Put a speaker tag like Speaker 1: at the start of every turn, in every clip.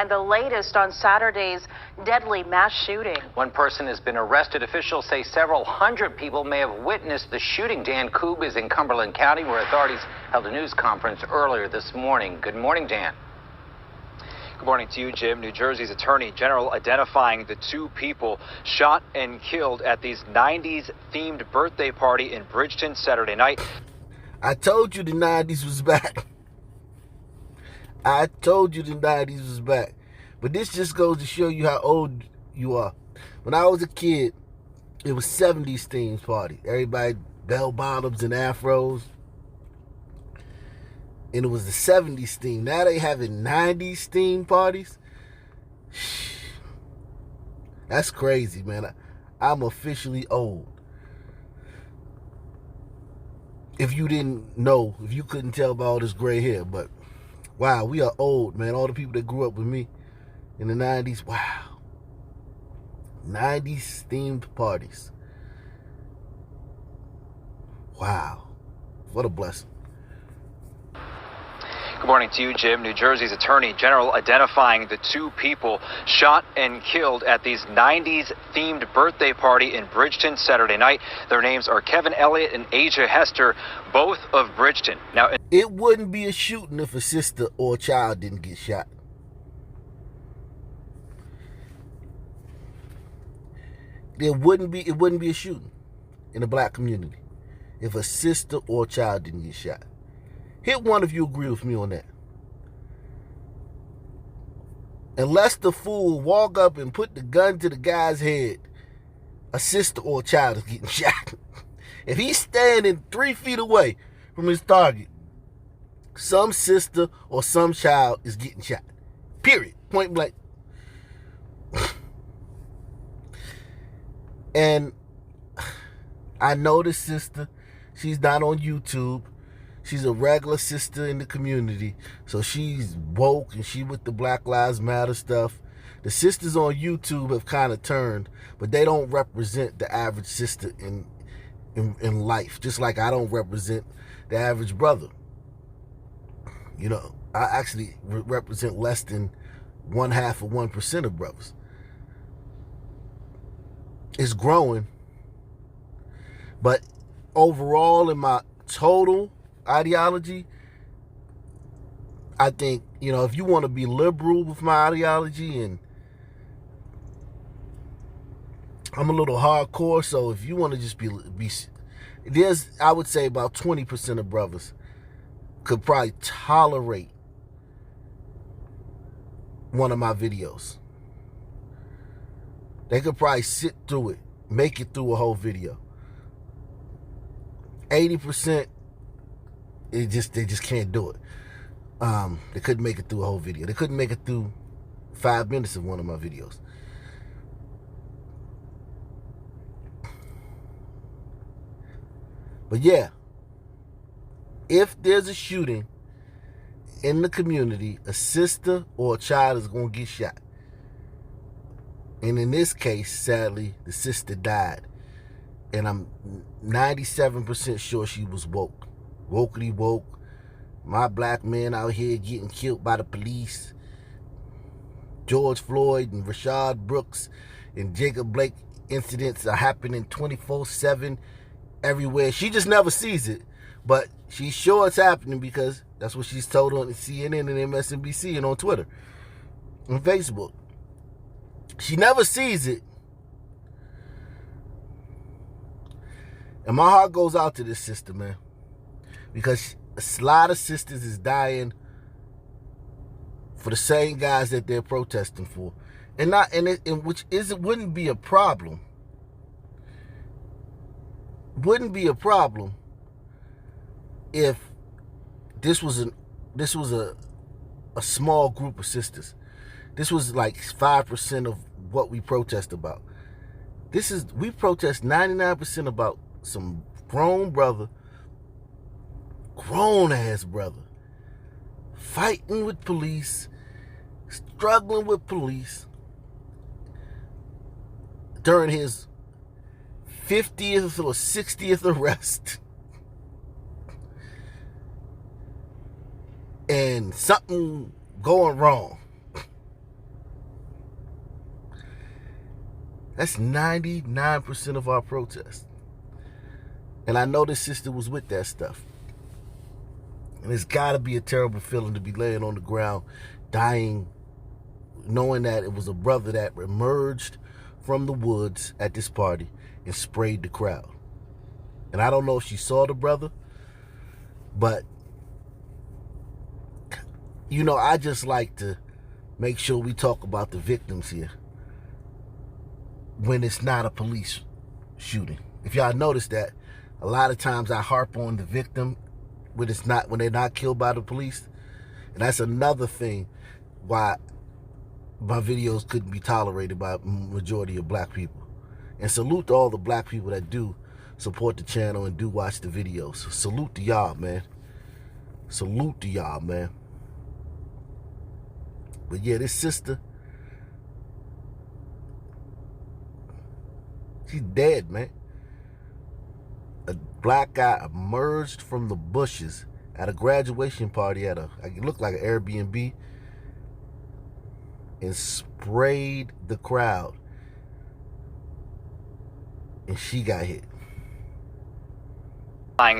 Speaker 1: and the latest on Saturday's deadly mass shooting.
Speaker 2: One person has been arrested. Officials say several hundred people may have witnessed the shooting. Dan Koob is in Cumberland County, where authorities held a news conference earlier this morning. Good morning, Dan.
Speaker 3: Good morning to you, Jim. New Jersey's Attorney General identifying the two people shot and killed at these 90s-themed birthday party in Bridgeton Saturday night.
Speaker 4: I told you the 90s was back. I told you the 90s was back. But this just goes to show you how old you are. When I was a kid, it was 70s themed party. Everybody bell bottoms and afros. And it was the 70s theme. Now they having 90s themed parties. That's crazy, man. I'm officially old. If you didn't know, if you couldn't tell by all this gray hair, but wow, we are old, man. All the people that grew up with me in the 90s, wow. 90s themed parties. Wow. What a blessing.
Speaker 3: Good morning to you, Jim. New Jersey's Attorney General identifying the two people shot and killed at these 90s-themed birthday party in Bridgeton Saturday night. Their names are Kevin Elliott and Asia Hester, both of Bridgeton. Now,
Speaker 4: it wouldn't be a shooting if a sister or a child didn't get shot. It wouldn't be a shooting in the black community if a sister or a child didn't get shot. Hit one if you agree with me on that. Unless the fool walk up and put the gun to the guy's head, a sister or a child is getting shot. If he's standing 3 feet away from his target, some sister or some child is getting shot. Period. Point blank. And I know this sister. She's not on YouTube. She's a regular sister in the community. So she's woke and she with the Black Lives Matter stuff. The sisters on YouTube have kind of turned, but they don't represent the average sister in life. Just like I don't represent the average brother. You know, I actually represent less than 1/2 of 1% of brothers. It's growing. But overall in my total ideology, I think, you know, if you want to be liberal with my ideology, and I'm a little hardcore, so if you want to just be there's, I would say about 20% of brothers could probably tolerate one of my videos. They could probably sit through it, make it through a whole video. 80%, they just can't do it. They couldn't make it through a whole video. They couldn't make it through 5 minutes of one of my videos. But yeah, if there's a shooting in the community, a sister or a child is going to get shot. And in this case, sadly, the sister died. And I'm 97% sure she was woke. Wokely woke. My black men out here getting killed by the police. George Floyd and Rashad Brooks and Jacob Blake incidents are happening 24/7 everywhere. She just never sees it. But she's sure it's happening because that's what she's told on CNN and MSNBC and on Twitter and Facebook. She never sees it. And my heart goes out to this sister, man. Because a lot of sisters is dying for the same guys that they're protesting for. And it wouldn't be a problem. Wouldn't be a problem if this was a small group of sisters. This was like 5% of what we protest about. We protest 99% about some grown ass brother, fighting with police, struggling with police during his 50th or 60th arrest. And something going wrong. That's 99% of our protests. And I know this sister was with that stuff. And it's got to be a terrible feeling to be laying on the ground, dying, knowing that it was a brother that emerged from the woods at this party and sprayed the crowd. And I don't know if she saw the brother, but, you know, I just like to make sure we talk about the victims here when it's not a police shooting. If y'all notice that, a lot of times I harp on the victim when they're not killed by the police. And that's another thing why my videos couldn't be tolerated by a majority of black people. And salute to all the black people that do support the channel and do watch the videos. Salute to y'all, man. Salute to y'all, man. But yeah, this sister, she's dead, man. A black guy emerged from the bushes at a graduation party it looked like an Airbnb, and sprayed the crowd. And she got hit.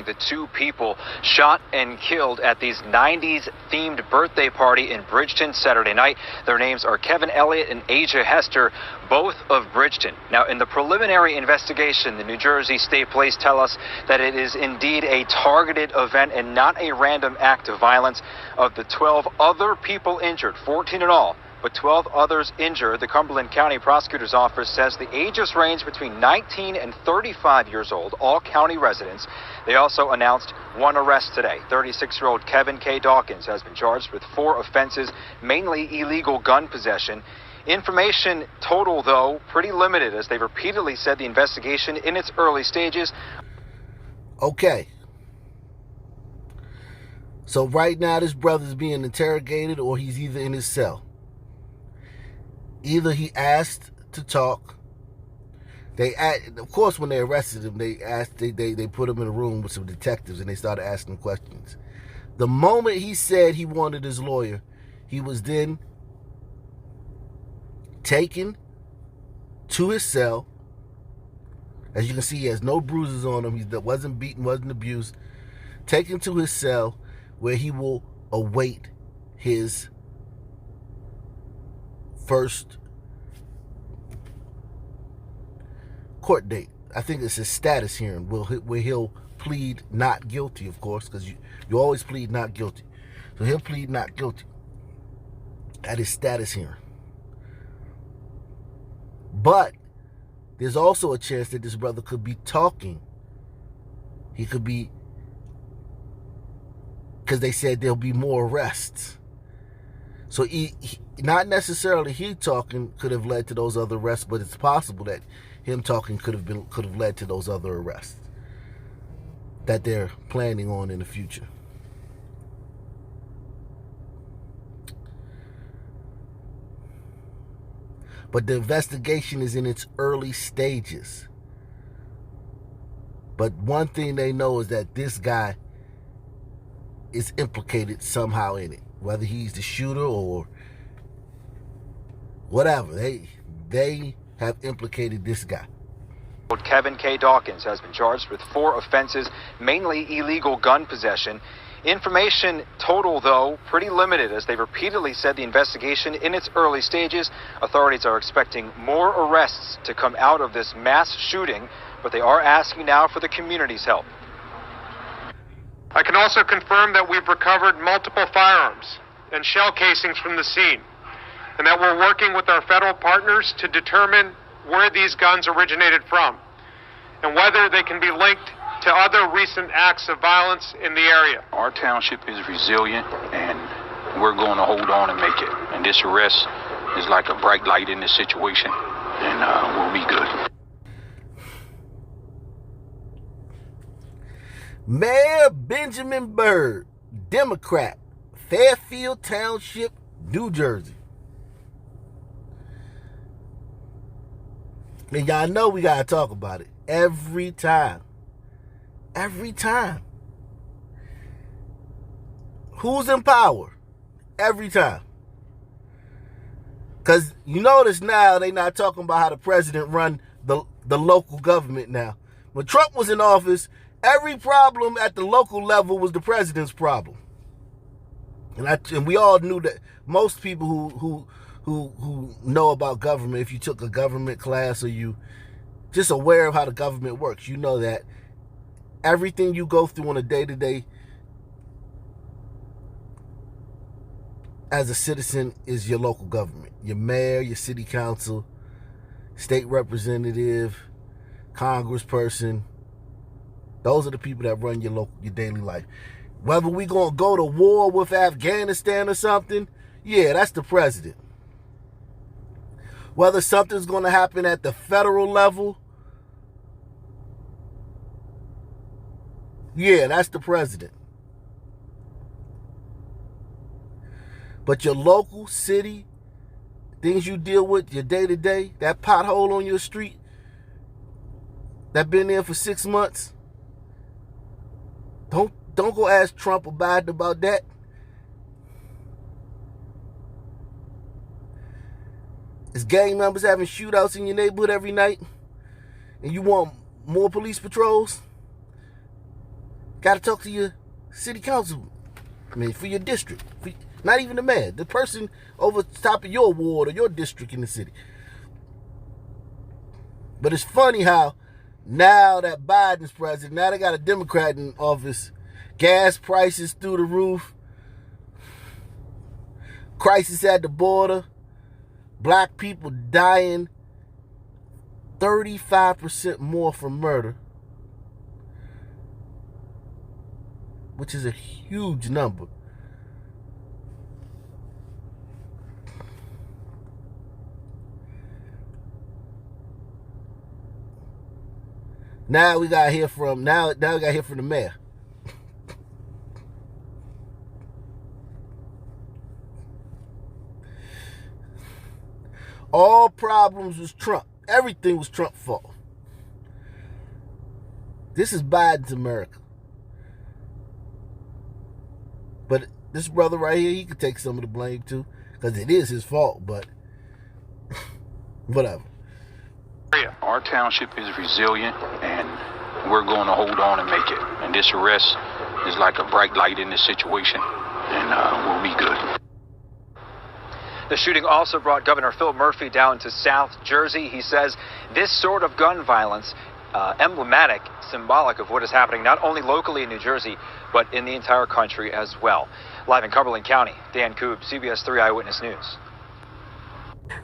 Speaker 3: The two people shot and killed at these 90s themed birthday party in Bridgeton Saturday night. Their names are Kevin Elliott and Asia Hester, both of Bridgeton. Now, in the preliminary investigation, the New Jersey State Police tell us that it is indeed a targeted event and not a random act of violence. Of the 12 other people injured, 14 in all, but 12 others injured, the Cumberland County Prosecutor's Office says the ages range between 19 and 35 years old, all county residents. They also announced one arrest today. 36-year-old Kevin K. Dawkins has been charged with 4 offenses, mainly illegal gun possession. Information total, though, pretty limited, as they've repeatedly said the investigation in its early stages.
Speaker 4: Okay. So right now this brother's being interrogated, or he's either in his cell. Either he asked to talk. Of course, when they arrested him, they put him in a room with some detectives and they started asking questions. The moment he said he wanted his lawyer, he was then taken to his cell. As you can see, he has no bruises on him. He wasn't beaten, wasn't abused. Taken to his cell where he will await his first court date. I think it's his status hearing where he'll plead not guilty, of course, because you always plead not guilty. So he'll plead not guilty at his status hearing. But there's also a chance that this brother could be talking. He could be, because they said there'll be more arrests. So he not necessarily he talking could have led to those other arrests, but it's possible that him talking could have led to those other arrests that they're planning on in the future. But the investigation is in its early stages. But one thing they know is that this guy is implicated somehow in it. Whether he's the shooter or whatever, they have implicated this guy.
Speaker 3: Kevin K. Dawkins has been charged with 4 offenses, mainly illegal gun possession. Information total, though, pretty limited, as they've repeatedly said the investigation in its early stages. Authorities are expecting more arrests to come out of this mass shooting, but they are asking now for the community's help.
Speaker 5: I can also confirm that we've recovered multiple firearms and shell casings from the scene, and that we're working with our federal partners to determine where these guns originated from and whether they can be linked to other recent acts of violence in the area.
Speaker 6: Our township is resilient, and we're going to hold on and make it. And this arrest is like a bright light in this situation, and we'll be good.
Speaker 4: Mayor Benjamin Byrd, Democrat, Fairfield Township, New Jersey. And y'all know we got to talk about it every time. Every time. Who's in power? Every time. Because you notice now they not talking about how the president run the local government now. When Trump was in office, every problem at the local level was the president's problem. And we all knew that. Most people who know about government, if you took a government class or you just aware of how the government works, you know that everything you go through on a day-to-day as a citizen is your local government. Your mayor, your city council, state representative, congressperson. Those are the people that run your daily life. Whether we gonna go to war with Afghanistan or something, yeah, that's the president. Whether something's gonna happen at the federal level, yeah, that's the president. But your local city, things you deal with, your day-to-day, that pothole on your street that been there for 6 months, don't go ask Trump or Biden about that. Is gang members having shootouts in your neighborhood every night and you want more police patrols? Got to talk to your city council. For your district. Not even the mayor. The person over top of your ward or your district in the city. But it's funny how now that Biden's president, now they got a Democrat in office, gas prices through the roof, crisis at the border, black people dying 35% more from murder, which is a huge number. Now we got to hear from the mayor. All problems was Trump. Everything was Trump's fault. This is Biden's America. But this brother right here, he could take some of the blame too, because it is his fault, but whatever.
Speaker 6: Our township is resilient, and we're going to hold on and make it. And this arrest is like a bright light in this situation, and we'll be good.
Speaker 3: The shooting also brought Governor Phil Murphy down to South Jersey. He says this sort of gun violence, emblematic, symbolic of what is happening not only locally in New Jersey, but in the entire country as well. Live in Cumberland County, Dan Koob, CBS 3 Eyewitness News.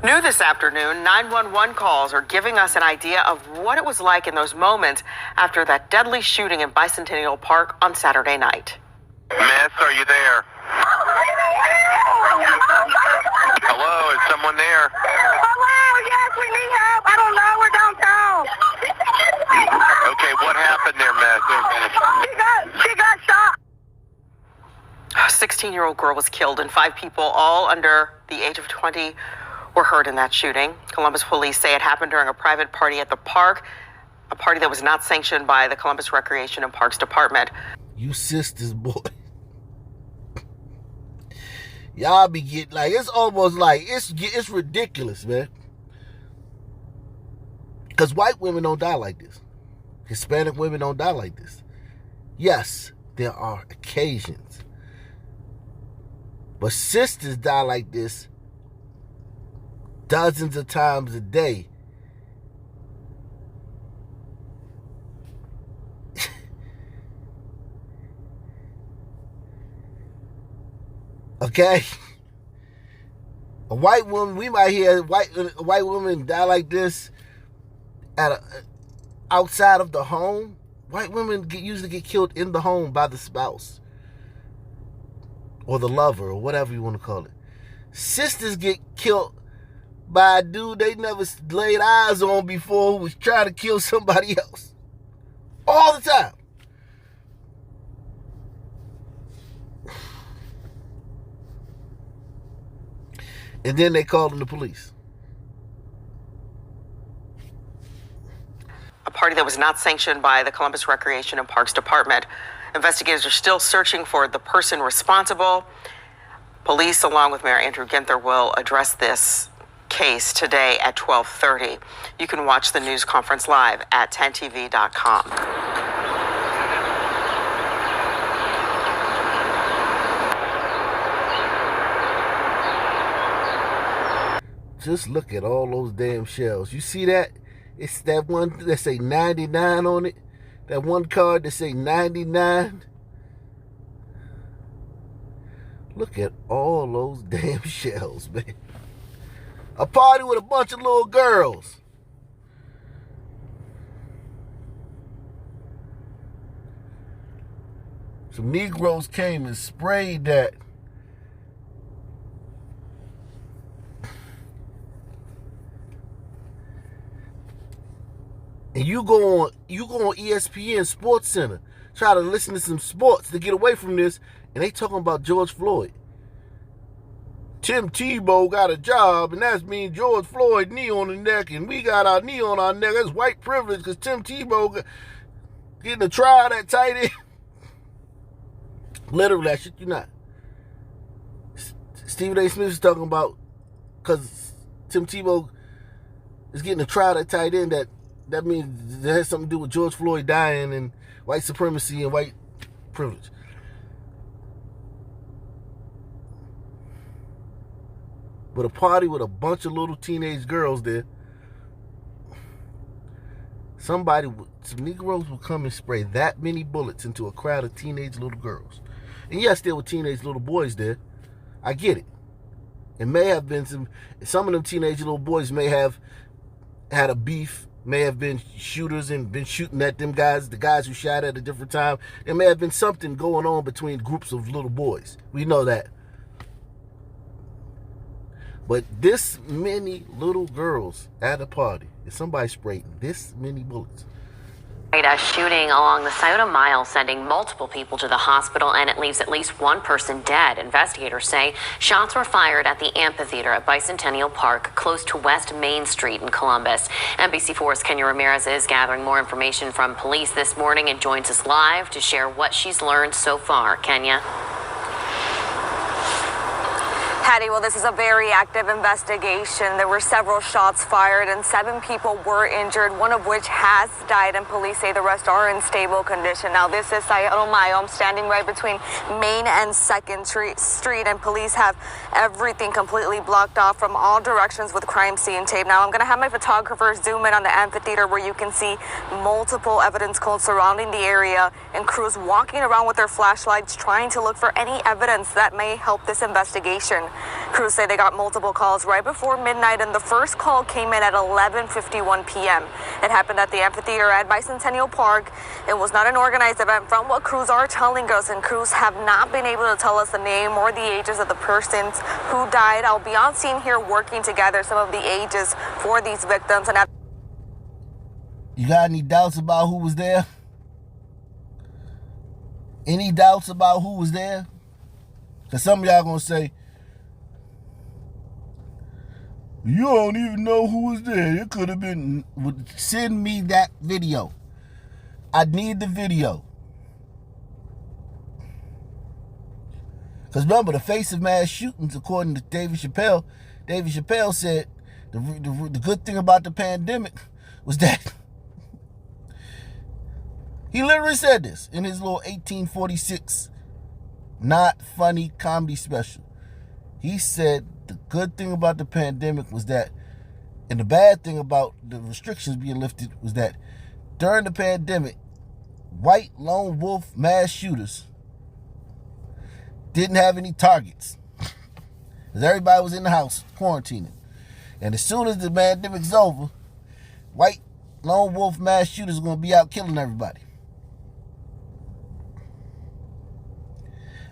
Speaker 7: New this afternoon, 911 calls are giving us an idea of what it was like in those moments after that deadly shooting in Bicentennial Park on Saturday night.
Speaker 8: Miss, are you there? Hello, is someone there?
Speaker 9: Hello, yes, we need help. I don't know, we're downtown.
Speaker 8: Okay, what happened there, Miss?
Speaker 9: She got shot.
Speaker 7: A 16-year-old girl was killed and 5 people, all under the age of 20, were hurt in that shooting. Columbus police say it happened during a private party at the park, a party that was not sanctioned by the Columbus Recreation and Parks Department.
Speaker 4: You sisters, boy. Y'all be getting, like, it's almost like, it's ridiculous, man. Because white women don't die like this. Hispanic women don't die like this. Yes, there are occasions. But sisters die like this dozens of times a day. Okay? A white woman, we might hear a white woman die like this outside of the home. White women usually get killed in the home by the spouse or the lover or whatever you want to call it. Sisters get killed by a dude they never laid eyes on before who was trying to kill somebody else. All the time. And then they called in the police.
Speaker 7: A party that was not sanctioned by the Columbus Recreation and Parks Department. Investigators are still searching for the person responsible. Police, along with Mayor Andrew Ginther, will address this case today at 12:30. You can watch the news conference live at 10tv.com.
Speaker 4: Just look at all those damn shells. You see that? It's that one that say 99 on it. That one card that say 99. Look at all those damn shells, man. A party with a bunch of little girls. Some Negroes came and sprayed that. And you go on ESPN Sports Center, try to listen to some sports to get away from this, and they talking about George Floyd. Tim Tebow got a job, and that's mean George Floyd knee on the neck, and we got our knee on our neck. That's white privilege because Tim Tebow getting to try that tight end. Literally, I shit you not. Stephen A. Smith is talking about because Tim Tebow is getting to try that tight end that means that has something to do with George Floyd dying and white supremacy and white privilege. But a party with a bunch of little teenage girls there. Some Negroes will come and spray that many bullets into a crowd of teenage little girls. And yes, there were teenage little boys there. I get it. It may have been some of them teenage little boys may have had a beef, may have been shooters and been shooting at them guys, the guys who shot at a different time. There may have been something going on between groups of little boys. We know that. But this many little girls at a party, if somebody sprayed this many bullets.
Speaker 1: A shooting along the Scioto Mile sending multiple people to the hospital, and it leaves at least one person dead. Investigators say shots were fired at the amphitheater at Bicentennial Park, close to West Main Street in Columbus. NBC4's Kenya Ramirez is gathering more information from police this morning and joins us live to share what she's learned so far. Kenya.
Speaker 9: Hattie, well, this is a very active investigation. There were several shots fired and 7 people were injured, one of which has died, and police say the rest are in stable condition. Now, this is Scioto Mile. I'm standing right between Main and 2nd Street, and police have everything completely blocked off from all directions with crime scene tape. Now, I'm going to have my photographer zoom in on the amphitheater where you can see multiple evidence cones surrounding the area and crews walking around with their flashlights trying to look for any evidence that may help this investigation. Crews say they got multiple calls right before midnight, and the first call came in at 11:51 p.m. It happened at the amphitheater at Bicentennial Park. It was not an organized event from what crews are telling us, and crews have not been able to tell us the name or the ages of the persons who died. I'll be on scene here working to gather some of the ages for these victims. And
Speaker 4: you got any doubts about who was there? Any doubts about who was there? Because some of y'all going to say, you don't even know who was there. It could have been. Send me that video. I need the video. Because remember, the face of mass shootings, according to David Chappelle said the good thing about the pandemic was that he literally said this in his little 1846 not funny comedy special. He said the good thing about the pandemic was that, and the bad thing about the restrictions being lifted was that during the pandemic, white lone wolf mass shooters didn't have any targets because everybody was in the house quarantining. And as soon as the pandemic's over, white lone wolf mass shooters are going to be out killing everybody.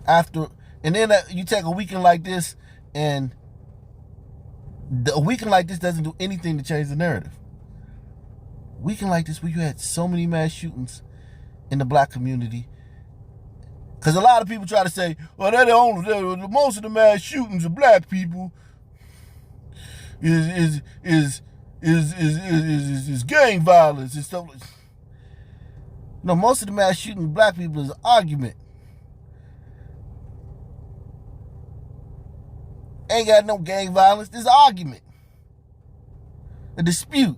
Speaker 4: And then you take a weekend like this, and a weekend like this doesn't do anything to change the narrative. A weekend like this where you had so many mass shootings in the black community. Because a lot of people try to say, well, most of the mass shootings of black people is gang violence and stuff. No, most of the mass shooting of black people is an argument. Ain't got no gang violence. There's an argument. a dispute.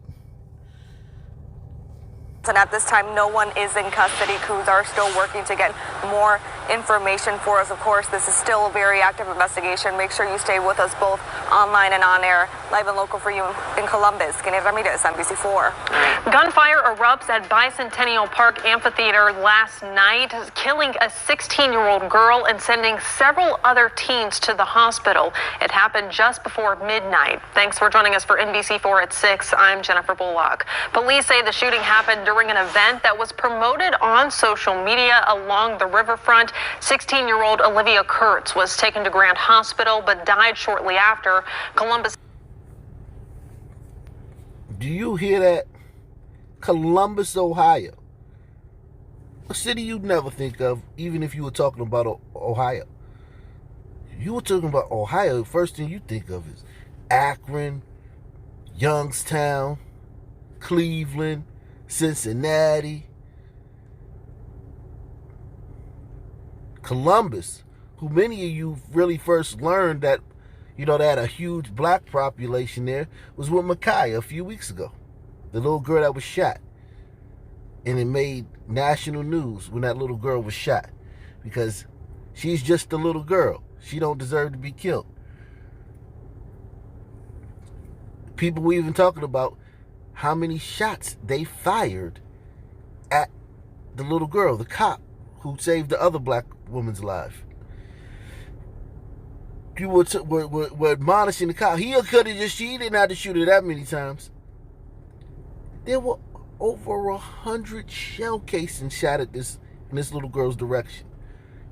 Speaker 9: And at this time, no one is in custody. Crews are still working to get more information for us. Of course, this is still a very active investigation. Make sure you stay with us both online and on air. Live and local for you in Columbus. Kenny Ramirez, NBC4.
Speaker 10: Gunfire erupts at Bicentennial Park Amphitheater last night, killing a 16-year-old girl and sending several other teens to the hospital. It happened just before midnight. Thanks for joining us for NBC4 at 6. I'm Jennifer Bullock. Police say the shooting happened during an event that was promoted on social media along the riverfront. 16-year-old Olivia Kurtz was taken to Grant Hospital but died shortly after. Columbus.
Speaker 4: Do you hear that? Columbus, Ohio. A city you'd never think of, even if you were talking about Ohio. You were talking about Ohio, first thing you think of is Akron, Youngstown, Cleveland, Cincinnati. Columbus, who many of you really first learned that, they had a huge black population there, was with Micaiah a few weeks ago. The little girl that was shot. And it made national news when that little girl was shot. Because she's just a little girl. She don't deserve to be killed. People were even talking about how many shots they fired at the little girl, the cop who saved the other black woman's life. You were admonishing the cop. He didn't have to shoot her that many times. There were over 100 shell casings shot at in this little girl's direction.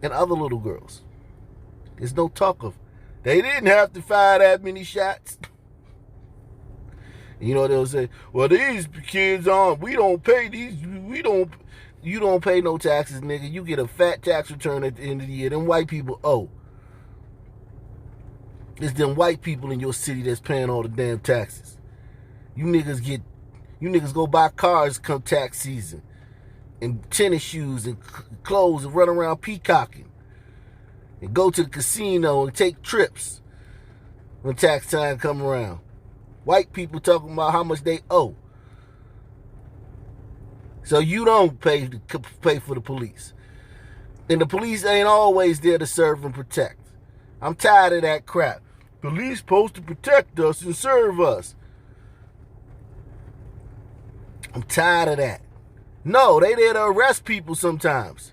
Speaker 4: And other little girls. There's no talk of, they didn't have to fire that many shots. They'll say, well, these kids you don't pay no taxes, nigga. You get a fat tax return at the end of the year. Them white people owe. It's them white people in your city that's paying all the damn taxes. You niggas go buy cars come tax season. And tennis shoes and clothes and run around peacocking. And go to the casino and take trips when tax time come around. White people talking about how much they owe. So you don't pay for the police. And the police ain't always there to serve and protect. I'm tired of that crap. Police supposed to protect us and serve us. I'm tired of that. No, they there to arrest people sometimes.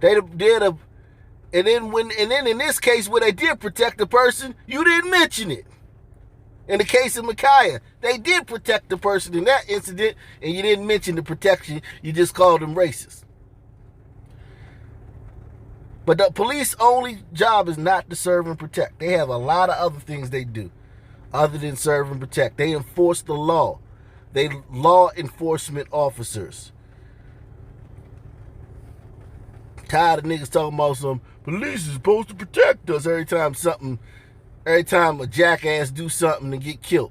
Speaker 4: They there to, and then in this case where they did protect the person, you didn't mention it. In the case of Micaiah, they did protect the person in that incident, and you didn't mention the protection. You just called them racist. But the police only job is not to serve and protect. They have a lot of other things they do other than serve and protect. They enforce the law. They law enforcement officers. Tired of niggas talking about some police is supposed to protect us every time a jackass do something and get killed.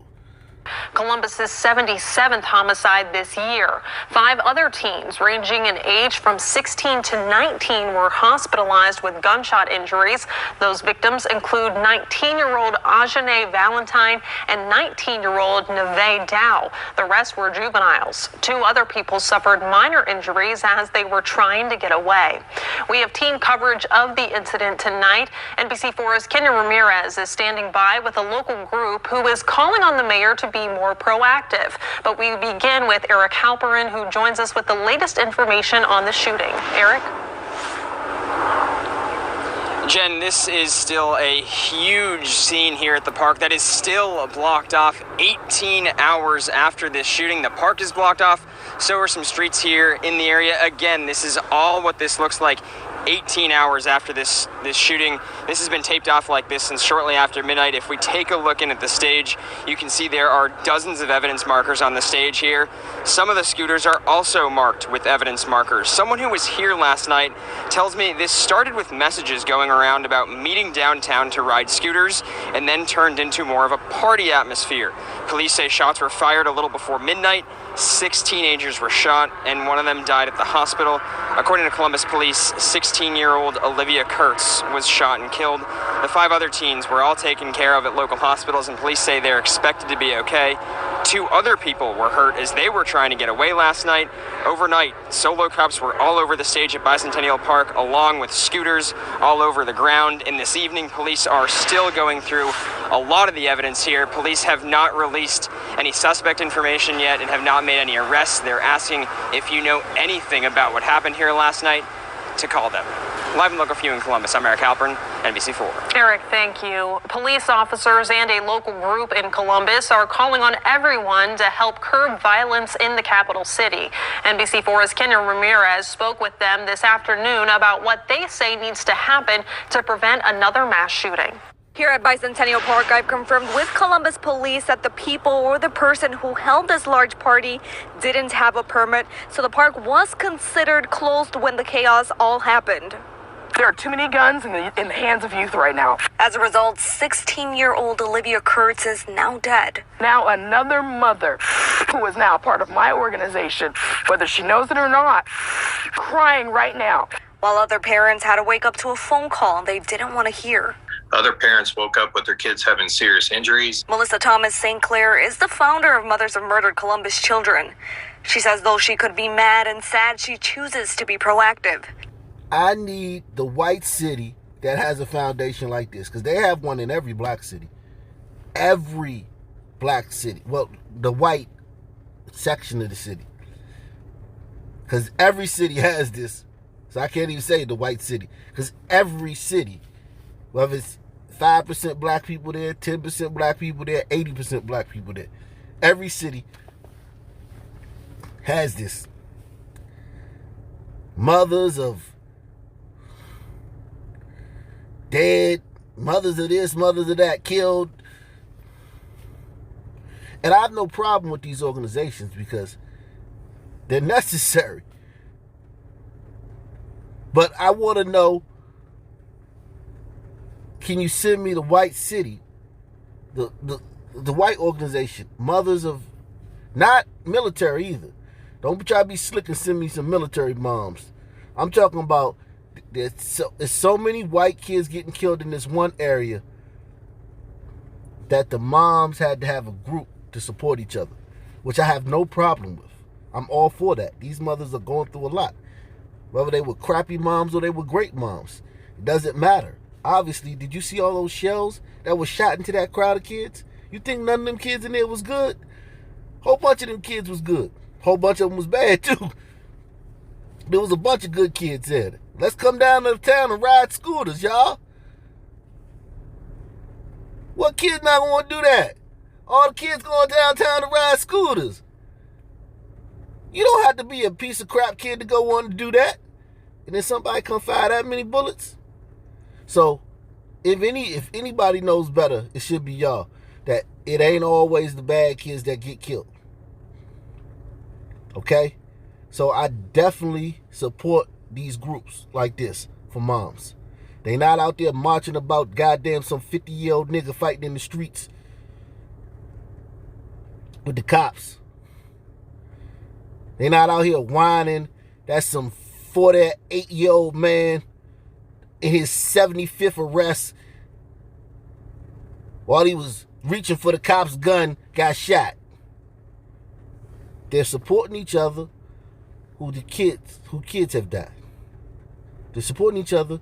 Speaker 10: Columbus's 77th homicide this year. 5 other teens ranging in age from 16 to 19 were hospitalized with gunshot injuries. Those victims include 19-year-old Ajane Valentine and 19-year-old Neve Dow. The rest were juveniles. 2 other people suffered minor injuries as they were trying to get away. We have team coverage of the incident tonight. NBC4's Kenya Ramirez is standing by with a local group who is calling on the mayor to be more proactive. But we begin with Eric Halperin, who joins us with the latest information on the shooting. Eric?
Speaker 11: Jen, this is still a huge scene here at the park that is still blocked off 18 hours after this shooting. The park is blocked off, so are some streets here in the area. Again, this is all what this looks like 18 hours after this shooting. This has been taped off like this since shortly after midnight. If we take a look in at the stage, you can see there are dozens of evidence markers on the stage here. Some of the scooters are also marked with evidence markers. Someone who was here last night tells me this started with messages going around about meeting downtown to ride scooters and then turned into more of a party atmosphere. Police say shots were fired a little before midnight. 6 teenagers were shot, and one of them died at the hospital. According to Columbus police, 16-year-old Olivia Kurtz was shot and killed. The 5 other teens were all taken care of at local hospitals, and police say they're expected to be okay. 2 other people were hurt as they were trying to get away last night. Overnight, solo cups were all over the stage at Bicentennial Park, along with scooters all over the ground. And this evening, police are still going through a lot of the evidence here. Police have not released any suspect information yet and have not made any arrests. They're asking if you know anything about what happened here last night to call them. Live and local for you in Columbus, I'm Eric Halpern, NBC4.
Speaker 10: Eric, thank you. Police officers and a local group in Columbus are calling on everyone to help curb violence in the capital city. NBC4's Kenya Ramirez spoke with them this afternoon about what they say needs to happen to prevent another mass shooting.
Speaker 9: Here at Bicentennial Park, I've confirmed with Columbus Police that the people or the person who held this large party didn't have a permit, so the park was considered closed when the chaos all happened.
Speaker 12: There are too many guns in the hands of youth right now.
Speaker 9: As a result, 16-year-old Olivia Kurtz is now dead.
Speaker 12: Now another mother, who is now part of my organization, whether she knows it or not, crying right now.
Speaker 9: While other parents had to wake up to a phone call they didn't want to hear.
Speaker 13: Other parents woke up with their kids having serious injuries.
Speaker 9: Melissa Thomas St. Clair is the founder of Mothers of Murdered Columbus Children. She says though she could be mad and sad, she chooses to be proactive.
Speaker 4: I need the white city that has a foundation like this, because they have one in every black city. Every black city. Well, the white section of the city. Because every city has this. So I can't even say the white city. Because every city, whether it's 5% black people there, 10% black people there, 80% black people there, every city has this. Mothers of dead, mothers of this, mothers of that, killed. And I have no problem with these organizations because they're necessary. But I want to know, can you send me the white city, the white organization, mothers of, not military either. Don't try to be slick and send me some military moms. I'm talking about there's so many white kids getting killed in this one area that the moms had to have a group to support each other, which I have no problem with. I'm all for that. These mothers are going through a lot. Whether they were crappy moms or they were great moms, it doesn't matter. Obviously, did you see all those shells that were shot into that crowd of kids? You think none of them kids in there was good? Whole bunch of them kids was good. Whole bunch of them was bad too. There was a bunch of good kids there. Let's come down to the town and ride scooters, y'all. What kid's not gonna want to do that? All the kids going downtown to ride scooters. You don't have to be a piece of crap kid to go want to do that. And then somebody come fire that many bullets. So, if anybody knows better, it should be y'all. That it ain't always the bad kids that get killed. Okay? So I definitely support these groups like this for moms. They not out there marching about goddamn some 50-year-old nigga fighting in the streets with the cops. They not out here whining. That's some 48-year-old man in his 75th arrest while he was reaching for the cop's gun, got shot. They're supporting each other who kids have died. They're supporting each other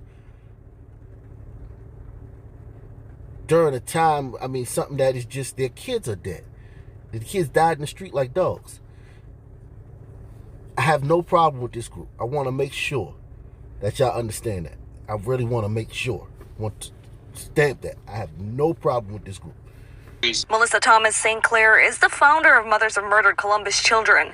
Speaker 4: during a time, something that is just their kids are dead. The kids died in the street like dogs. I have no problem with this group. I want to make sure that y'all understand that. I really want to make sure. I want to stamp that. I have no problem with this group.
Speaker 9: Melissa Thomas St. Clair is the founder of Mothers of Murdered Columbus Children.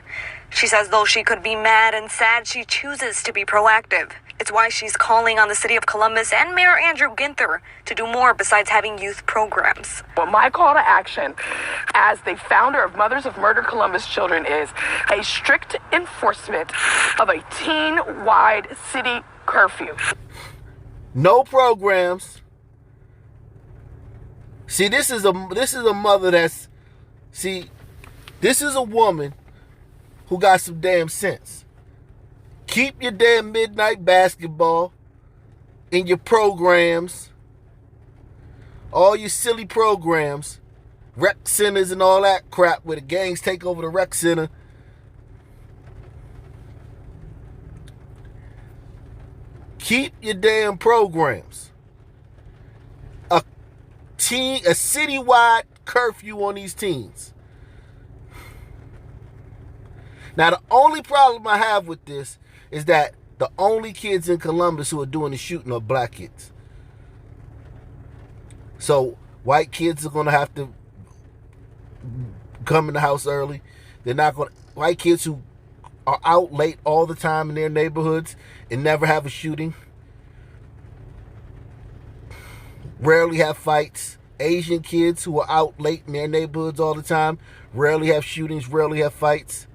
Speaker 9: She says though she could be mad and sad, she chooses to be proactive. It's why she's calling on the city of Columbus and Mayor Andrew Ginther to do more besides having youth programs.
Speaker 12: Well, my call to action as the founder of Mothers of Murdered Columbus Children is a strict enforcement of a teen-wide city curfew.
Speaker 4: No programs. See, this is a mother this is a woman who got some damn sense. Keep your damn midnight basketball in your programs All your silly programs, rec centers and all that crap where the gangs take over the rec center. Keep your damn programs. A citywide curfew on these teens. Now, the only problem I have with this is that the only kids in Columbus who are doing the shooting are black kids. So, white kids are going to have to come in the house early. They're not going to... White kids who are out late all the time in their neighborhoods and never have a shooting. Rarely have fights. Asian kids who are out late in their neighborhoods all the time. Rarely have shootings, rarely have fights.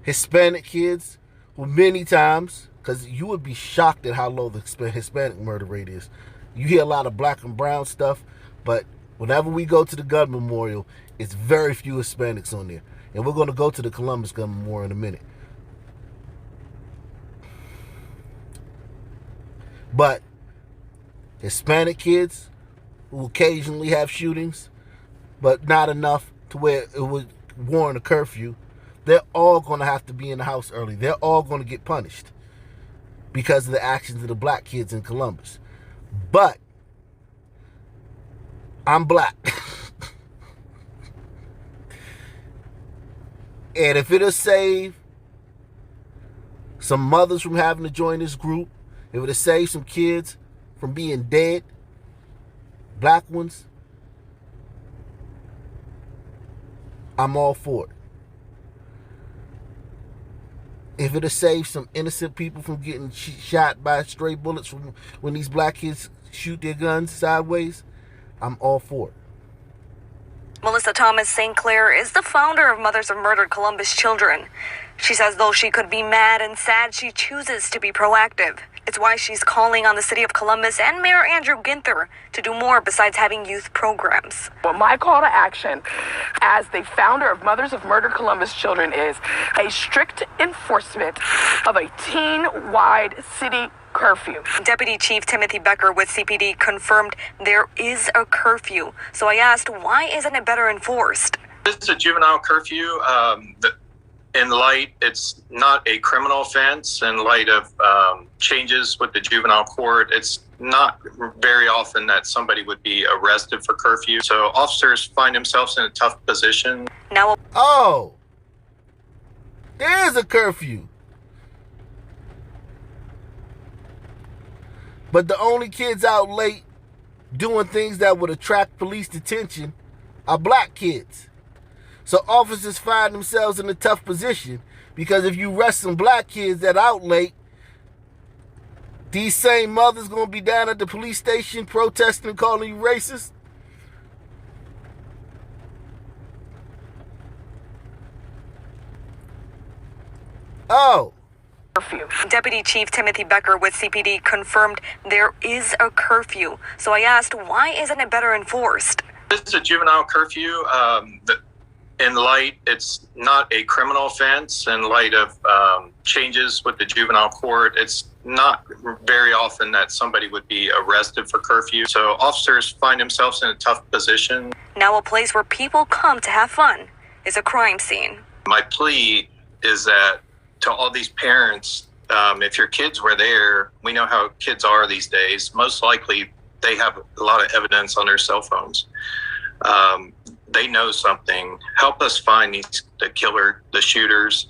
Speaker 4: Hispanic kids who many times, because you would be shocked at how low the Hispanic murder rate is. You hear a lot of black and brown stuff, but whenever we go to the gun memorial, it's very few Hispanics on there. And we're going to go to the Columbus Gun Memorial in a minute. But Hispanic kids who occasionally have shootings, but not enough to where it would warrant a curfew, they're all going to have to be in the house early. They're all going to get punished because of the actions of the black kids in Columbus. But I'm black. And if it'll save some mothers from having to join this group, if it'll save some kids from being dead, black ones, I'm all for it. If it'll save some innocent people from getting shot by stray bullets from when these black kids shoot their guns sideways, I'm all for it.
Speaker 9: Melissa Thomas St. Clair is the founder of Mothers of Murdered Columbus Children. She says though she could be mad and sad, she chooses to be proactive. It's why she's calling on the city of Columbus and Mayor Andrew Ginther to do more besides having youth programs.
Speaker 12: Well, my call to action as the founder of Mothers of Murdered Columbus Children is a strict enforcement of a teen-wide city curfew.
Speaker 9: Deputy Chief Timothy Becker with CPD confirmed there is a curfew. So I asked, why isn't it better enforced?
Speaker 13: This is a juvenile curfew. In light, it's not a criminal offense. In light of changes with the juvenile court, it's not very often that somebody would be arrested for curfew. So officers find themselves in a tough position.
Speaker 9: Now,
Speaker 4: there is a curfew. But the only kids out late doing things that would attract police attention are black kids. So officers find themselves in a tough position because if you arrest some black kids that out late, these same mothers going to be down at the police station protesting and calling you racist.
Speaker 9: Curfew. Deputy Chief Timothy Becker with CPD confirmed there is a curfew. So I asked, why isn't it better enforced?
Speaker 13: This is a juvenile curfew. In light, it's not a criminal offense. In light of changes with the juvenile court, it's not very often that somebody would be arrested for curfew. So officers find themselves in a tough position.
Speaker 9: Now a place where people come to have fun is a crime scene.
Speaker 13: My plea is that to all these parents, if your kids were there, we know how kids are these days. Most likely they have a lot of evidence on their cell phones. They know something. Help us find the killer, the shooters.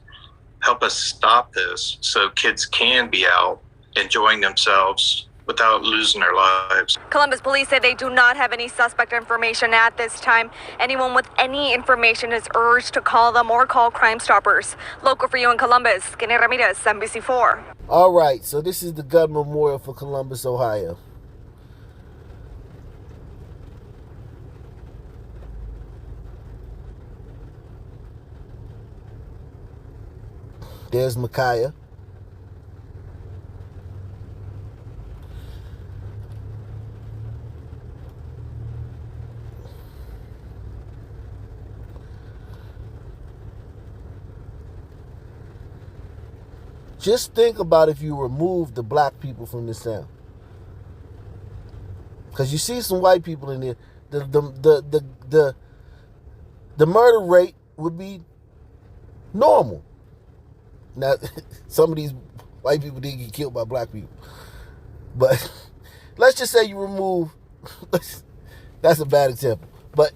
Speaker 13: Help us stop this so kids can be out enjoying themselves without losing their lives.
Speaker 9: Columbus police say they do not have any suspect information at this time. Anyone with any information is urged to call them or call Crime Stoppers. Local for you in Columbus, Kenny Ramirez, NBC4.
Speaker 4: All right, so this is the gun memorial for Columbus, Ohio. There's Micaiah. Just think about if you remove the black people from this town. Because you see some white people in there, the murder rate would be normal. Now, some of these white people did get killed by black people. But let's just say you remove, that's a bad example. But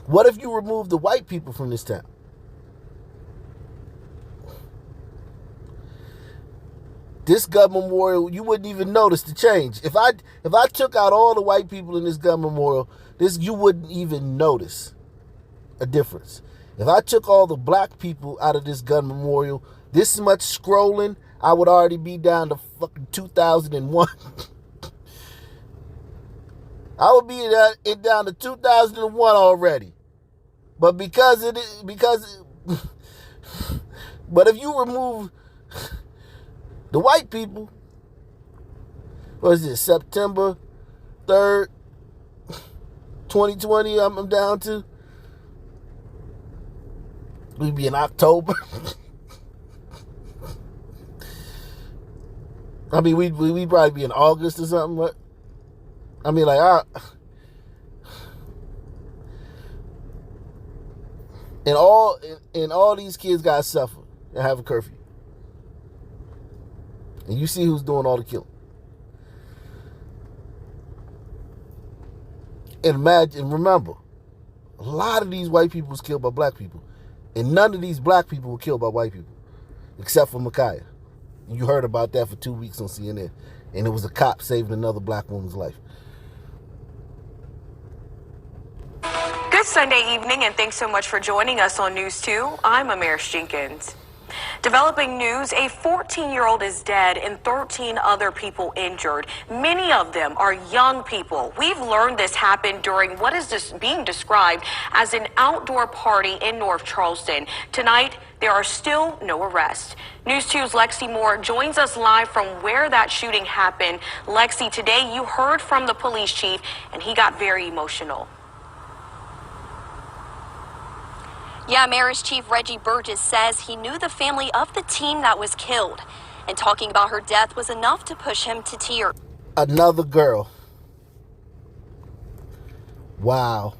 Speaker 4: what if you remove the white people from this town? This gun memorial, you wouldn't even notice the change. If I took out all the white people in this gun memorial, you wouldn't even notice a difference. If I took all the black people out of this gun memorial, this much scrolling, I would already be down to fucking 2001. I would be down to 2001 already. But but if you remove the white people, what is it, September 3rd, 2020, I'm down to? We'd be in October. I mean, we'd probably be in August or something. But I mean, like, and all these kids got to suffer and have a curfew. And you see who's doing all the killing. And remember, a lot of these white people was killed by black people. And none of these black people were killed by white people. Except for Ma'Khia. You heard about that for 2 weeks on CNN. And it was a cop saving another black woman's life.
Speaker 14: Good Sunday evening, and thanks so much for joining us on News 2. I'm Amaris Jenkins. Developing news, a 14-year-old is dead and 13 other people injured. Many of them are young people. We've learned this happened during what is being described as an outdoor party in North Charleston. Tonight, there are still no arrests. News 2's Lexi Moore joins us live from where that shooting happened. Lexi, today you heard from the police chief, and he got very emotional.
Speaker 15: Yeah, Marist Chief Reggie Burgess says he knew the family of the teen that was killed, and talking about her death was enough to push him to tears.
Speaker 4: Another girl. Wow.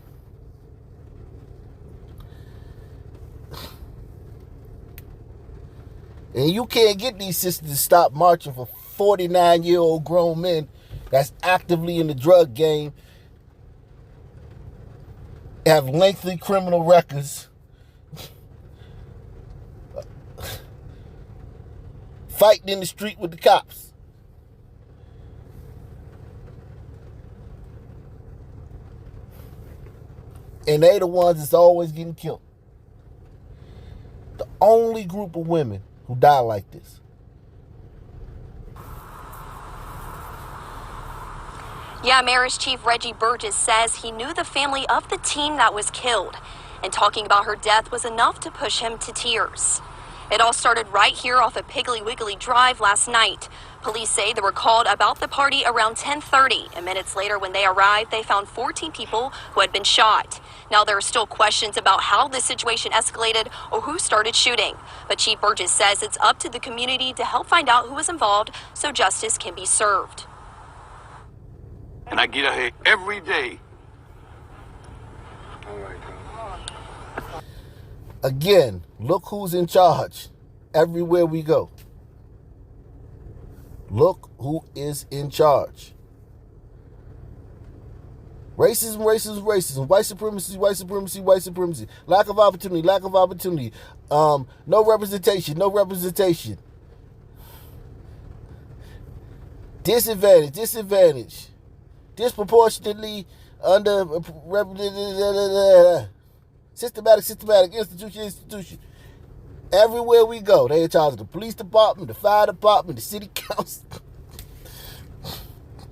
Speaker 4: And you can't get these sisters to stop marching for 49-year-old grown men that's actively in the drug game, have lengthy criminal records, fighting in the street with the cops. And they the ones that's always getting killed. The only group of women who die like this.
Speaker 15: Yeah, Marist Chief Reggie Burgess says he knew the family of the teen that was killed, and talking about her death was enough to push him to tears. It all started right here off of Piggly Wiggly Drive last night. Police say they were called about the party around 10:30, and minutes later when they arrived, they found 14 people who had been shot. Now there are still questions about how this situation escalated or who started shooting. But Chief Burgess says it's up to the community to help find out who was involved so justice can be served.
Speaker 6: And I get out here every day.
Speaker 4: Again, look who's in charge everywhere we go. Look who is in charge. Racism, racism, racism. White supremacy, white supremacy, white supremacy. Lack of opportunity, lack of opportunity. No representation, no representation. Disadvantage, disadvantage. Disproportionately underrepresented. Systematic, systematic, institution, institution. Everywhere we go, they in charge of the police department, the fire department, the city council,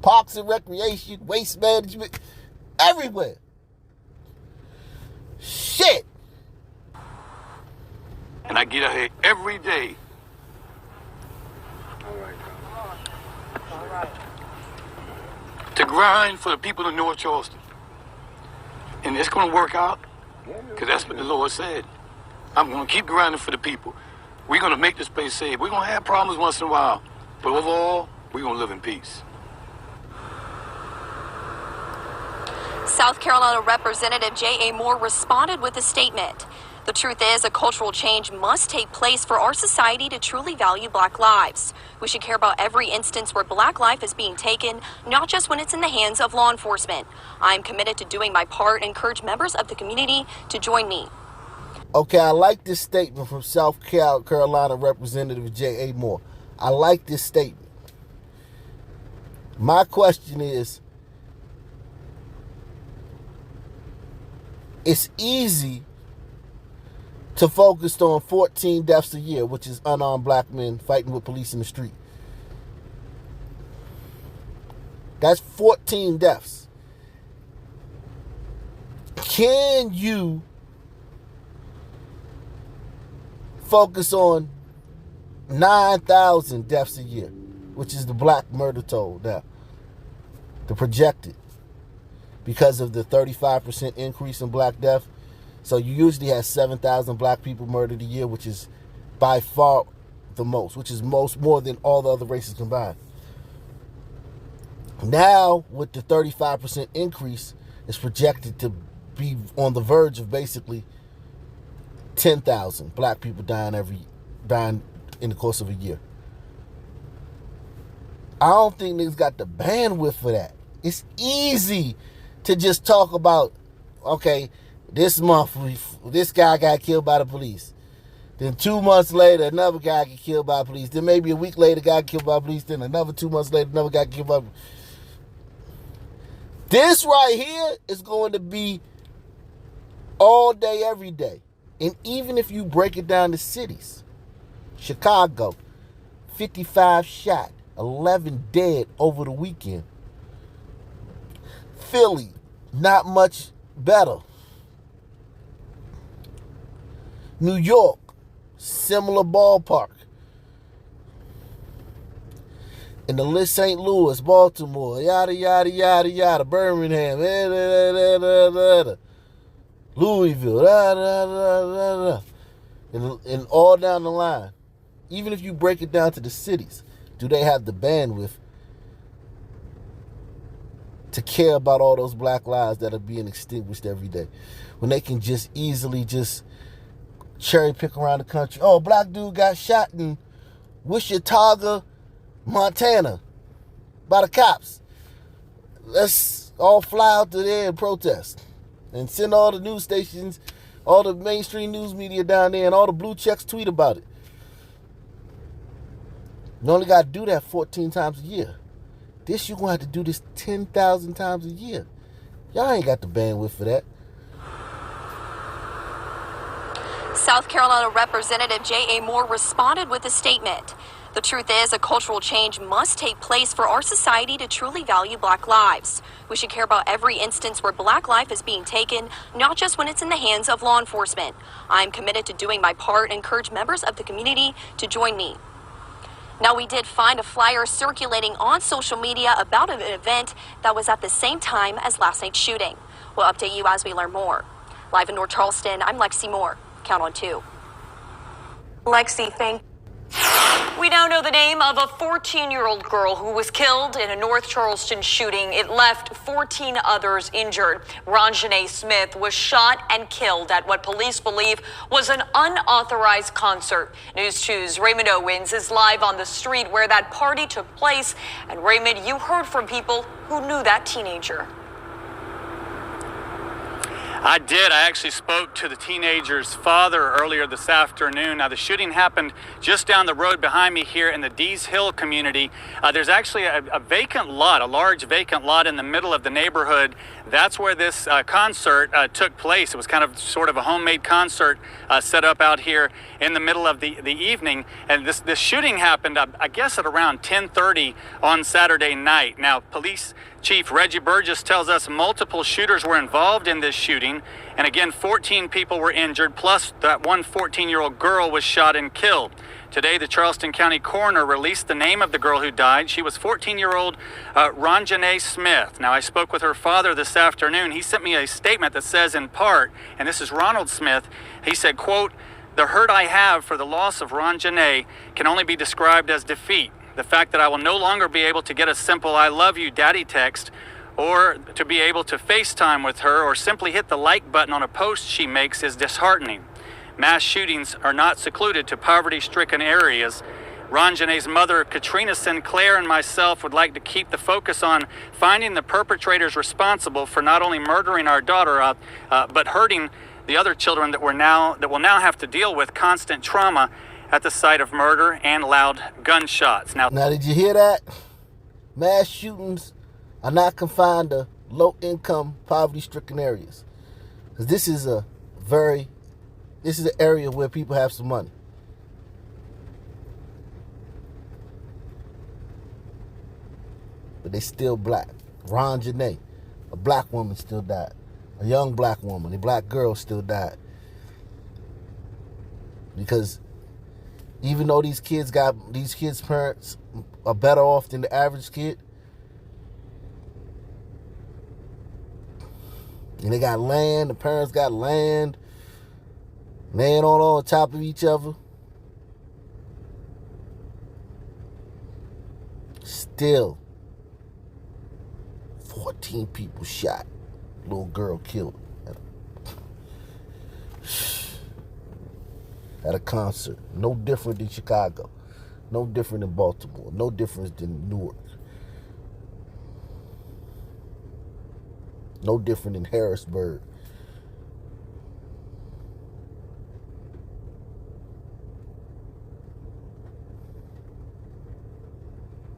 Speaker 4: parks and recreation, waste management, everywhere. Shit.
Speaker 6: And I get out here every day. To grind for the people of North Charleston. And it's going to work out. Because that's what the Lord said. I'm going to keep grinding for the people. We're going to make this place safe. We're going to have problems once in a while. But overall, we're going to live in peace.
Speaker 15: South Carolina Representative J.A. Moore responded with a statement. The truth is, a cultural change must take place for our society to truly value Black lives. We should care about every instance where Black life is being taken, not just when it's in the hands of law enforcement. I'm committed to doing my part and encourage members of the community to join me.
Speaker 4: Okay, I like this statement from South Carolina Representative J.A. Moore. I like this statement. My question is, it's easy to focus on 14 deaths a year, which is unarmed Black men fighting with police in the street. That's 14 deaths. Can you focus on 9,000 deaths a year, which is the Black murder toll now, the projected, because of the 35% increase in Black death? So you usually have 7,000 Black people murdered a year, which is by far the most, which is more than all the other races combined. Now, with the 35% increase, it's projected to be on the verge of basically 10,000 Black people dying in the course of a year. I don't think niggas got the bandwidth for that. It's easy to just talk about, okay, this month, this guy got killed by the police. Then 2 months later, another guy got killed by the police. Then maybe a week later, a guy got killed by the police. Then another 2 months later, another guy got killed by the police. This right here is going to be all day, every day. And even if you break it down to cities, Chicago, 55 shot, 11 dead over the weekend. Philly, not much better. New York, similar ballpark. And the list, St. Louis, Baltimore, yada, yada, yada, yada, Birmingham, Louisville, and all down the line. Even if you break it down to the cities, do they have the bandwidth to care about all those Black lives that are being extinguished every day? When they can just easily just cherry pick around the country. Oh, Black dude got shot in Wichita, Montana by the cops. Let's all fly out to there and protest. And send all the news stations, all the mainstream news media down there, and all the blue checks tweet about it. You only got to do that 14 times a year. This, you're going to have to do this 10,000 times a year. Y'all ain't got the bandwidth for that.
Speaker 15: South Carolina Representative J.A. Moore responded with a statement. The truth is, a cultural change must take place for our society to truly value Black lives. We should care about every instance where Black life is being taken, not just when it's in the hands of law enforcement. I'm committed to doing my part and encourage members of the community to join me. Now, we did find a flyer circulating on social media about an event that was at the same time as last night's shooting. We'll update you as we learn more. Live in North Charleston, I'm Lexi Moore. Count on 2.
Speaker 14: Lexi, thank you. We now know the name of a 14-year-old girl who was killed in a North Charleston shooting. It left 14 others injured. Ronjanae Smith was shot and killed at what police believe was an unauthorized concert. News 2's Raymond Owens is live on the street where that party took place. And Raymond, you heard from people who knew that teenager.
Speaker 16: I did. I actually spoke to the teenager's father earlier this afternoon. Now, the shooting happened just down the road behind me here in the Dees Hill community. There's actually a vacant lot, a large vacant lot in the middle of the neighborhood. That's where this concert took place. It was kind of sort of a homemade concert set up out here in the middle of the evening. And this shooting happened, I guess, at around 10:30 on Saturday night. Now, Police Chief Reggie Burgess tells us multiple shooters were involved in this shooting. And again, 14 people were injured, plus that one 14-year-old girl was shot and killed. Today, the Charleston County coroner released the name of the girl who died. She was 14-year-old Ronjanae Smith. Now, I spoke with her father this afternoon. He sent me a statement that says in part, and this is Ronald Smith, he said, quote, "The hurt I have for the loss of Ronjanae can only be described as defeat. The fact that I will no longer be able to get a simple "I love you, Daddy" text or to be able to FaceTime with her or simply hit the like button on a post she makes is disheartening. Mass shootings are not secluded to poverty-stricken areas. Ranjanee's mother, Katrina Sinclair, and myself would like to keep the focus on finding the perpetrators responsible for not only murdering our daughter, but hurting the other children that will now have to deal with constant trauma at the site of murder and loud gunshots. Now,
Speaker 4: did you hear that? Mass shootings are not confined to low-income, poverty-stricken areas. Because this is an area where people have some money. But they still black. Ranjanee, a black woman, still died. A young black woman, a black girl still died. Because even though these kids' parents are better off than the average kid, and they got land, the parents got land, laying on top of each other, still 14 people shot, little girl killed at a concert. No different than Chicago, no different than Baltimore, no different than Newark, no different than Harrisburg.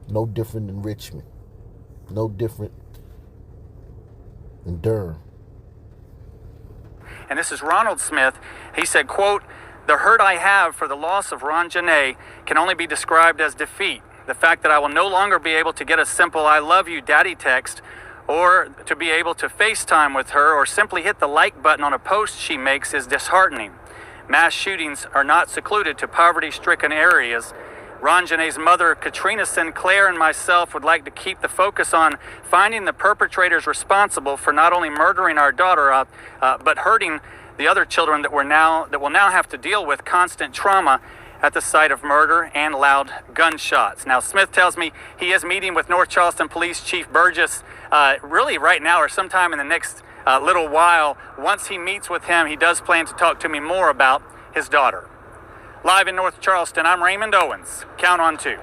Speaker 4: No different than Richmond. No different than Durham.
Speaker 16: and this is Ronald Smith. He said, quote, "The hurt I have for the loss of Ranjanee can only be described as defeat. The fact that I will no longer be able to get a simple 'I love you, Daddy' text, or to be able to FaceTime with her or simply hit the like button on a post she makes is disheartening. Mass shootings are not secluded to poverty-stricken areas. Ranjanee's mother, Katrina Sinclair, and myself would like to keep the focus on finding the perpetrators responsible for not only murdering our daughter, but hurting the other children that will now have to deal with constant trauma at the site of murder and loud gunshots." Now, Smith tells me he is meeting with North Charleston Police Chief Burgess really right now or sometime in the next little while. Once he meets with him, he does plan to talk to me more about his daughter. Live in North Charleston, I'm Raymond Owens. Count on 2.